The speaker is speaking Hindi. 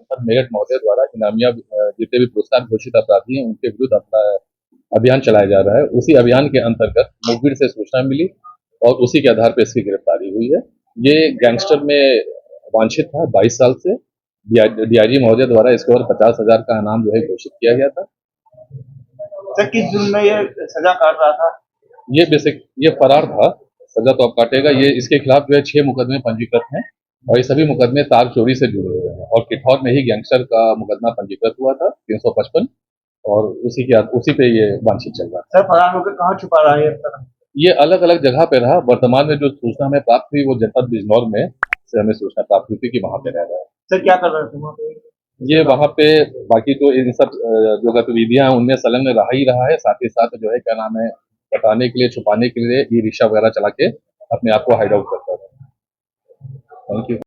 कमिश्नर मेरठ महोदय द्वारा इनामिया जितने भी पुरस्कार घोषित अपराधी हैं उनके विरुद्ध अपना अभियान चलाया जा रहा है। उसी अभियान के अंतर्गत मुखबिर से सूचना मिली और उसी के आधार पर इसकी गिरफ्तारी हुई है। ये गैंगस्टर में वांछित था 22 साल से। डीआईजी महोदय द्वारा इसके और 50,000 का इनाम जो है घोषित किया गया था। सर किस जुर्म में ये सजा काट रहा था? ये फरार था, सजा तो अब काटेगा। ये इसके खिलाफ जो है 6 मुकदमे पंजीकृत हैं और ये सभी मुकदमे तार चोरी से जुड़े हुए हैं और किठौर में ही गैंगस्टर का मुकदमा पंजीकृत हुआ था 355 और उसी पे ये वांछित चल रहा है। सर फरार होकर कहाँ छुपा रहा है? ये अलग अलग जगह पे रहा। वर्तमान में जो सूचना हमें प्राप्त हुई वो जनपद बिजनौर में से हमें सूचना प्राप्त हुई थी कि वहां पे रह रहा है। सर क्या कर रहे थे वहाँ पे? ये वहां पे बाकी जो इन सब जो गतिविधियां हैं उनमें संलग्न रहा ही रहा है। साथ ही साथ जो है क्या नाम है, कटाने के लिए, छुपाने के लिए ई रिक्शा वगैरह चला के अपने आप को हाइड आउट करता था। Thank you.